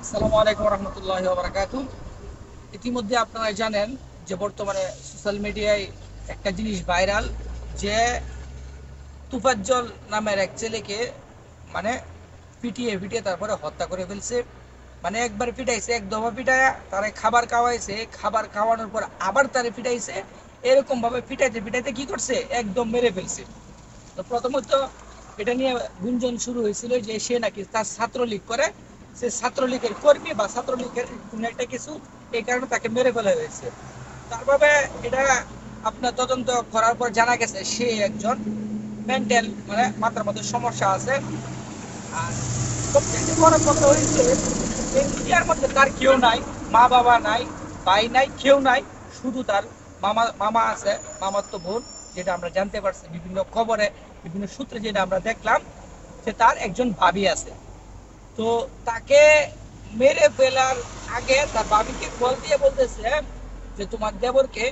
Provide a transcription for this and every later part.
আসসালামু আলাইকুম রহমতুল্লাহি ওয়া বারাকাতুহু। ইতিমধ্যে আপনারা জানেন যে বর্তমানে সোশ্যাল মিডিয়ায় একটা জিনিস ভাইরাল, যে তুফাজ্জল নামের এক ছেলেকে মানে পিটিয়ে পিটিয়ে তারপরে হত্যা করে ফেলছে। মানে একবার পিটাইছে, এক দফা পিটায় তারে খাবার খাওয়াইছে, খাবার খাওয়ানোর পর আবার তারে পিটাইছে। এরকম ভাবে পিটাইতে পিটাইতে কি করছে, একদম মেরে ফেলছে। তো প্রথমত এটা নিয়ে গুঞ্জন শুরু হয়েছিল যে সে নাকি তার ছাত্রলীগ করে, সে ছাত্রলীগের কর্মী বা ছাত্রলীগের কোনো একটা কিছু, এই কারণে তাকে মেরে ফেলা হয়েছে। তারভাবে এটা আপনার তদন্ত করার পর জানা গেছে সে একজন মেন্টাল, মানে মাথার মধ্যে সমস্যা আছে। আর সবচেয়ে বড় কথা হয়েছে, এই দুনিয়ার মধ্যে তার কেউ নাই, মা বাবা নাই, ভাই নাই, কেউ নাই, শুধু তার মামা মামা আছে, মামাতো বোন, যেটা আমরা জানতে পারছি বিভিন্ন খবরে, বিভিন্ন সূত্রে যেটা আমরা দেখলাম, যে তার একজন ভাবি আছে। তো তাকে মেরে ফেলার আগে তার ভাবিকে কল দিয়ে বলতেছে যে তোমার দেবরকে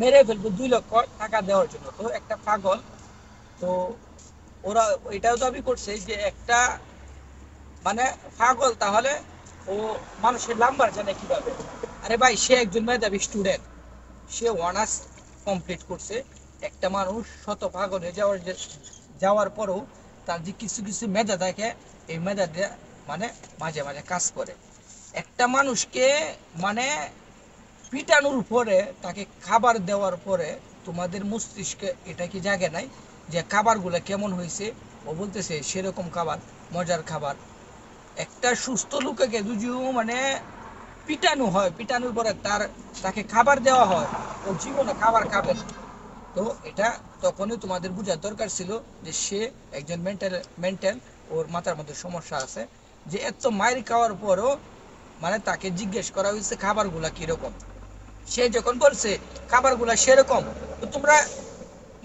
মেরে ফেলবো 2 লক্ষ টাকা দেওয়ার জন্য। তো একটা পাগল, তো ওরা এটাও দাবি করছে যে একটা মানে পাগল, তাহলে ও মানুষের নাম্বার জানে কিভাবে? আরে ভাই, সে একজন মেধাবী স্টুডেন্ট, সে অনার্স কমপ্লিট করছে। একটা মানুষ শত পাগল হয়ে যাওয়ার পরেও তার যে কিছু কিছু মেধা থাকে, এই মেধা দিয়ে মানে মাঝে মাঝে কাজ করে। একটা মানুষকে মানে পিটানোর পরে, তাকে খাবার দেওয়ার পরে তোমাদের মস্তিষ্কে এটা কি জাগে নাই যে খাবারগুলো কেমন হয়েছে? ও বলতেছে সেরকম খাবার, মজার খাবার। একটা সুস্থ লোককে যদিও মানে পিটানো হয়, পিটানোর পরে তাকে খাবার দেওয়া হয়, ও জীবনে খাবার খাবে না। তো এটা তখনই তোমাদের বোঝার দরকার ছিল যে সে একজন মেন্টাল, ওর মাথার মধ্যে সমস্যা আছে। যে এত মায়ের খাওয়ার পরও মানে তাকে জিজ্ঞেস করা হয়েছে খাবারগুলা কিরকম, সে যখন বলছে খাবারগুলা সেরকম, তো তোমরা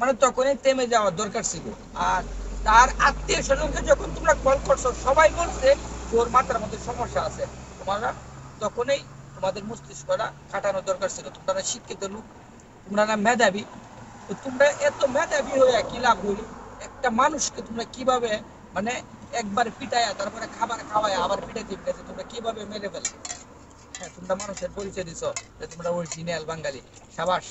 মানে তখনই থেমে যাওয়ার দরকার ছিল। আর তার আত্মীয় স্বজনকে যখন তোমরা কল করছো, সবাই বলছে যে ওর মাথার মধ্যে সমস্যা আছে। তোমরা তখনই তোমাদের মস্তিষ্কটা কাটানোর দরকার ছিল। তোমরা শিক্ষিত লোক, তোমরা না মেধাবী। তো তোমরা এত মেধাবী হয়ে কি লাভ হইল? একটা মানুষকে তোমরা কিভাবে মানে একবার পিটায়া তারপরে খাবার খাওয়ায় আবার পিটাইতে পিটাইতে তোমরা কিভাবে মেরে ফেলে? হ্যাঁ, তোমরা মানুষের পরিচয় দিছো যে তোমরা অরিজিনাল বাঙালি। সাবাস।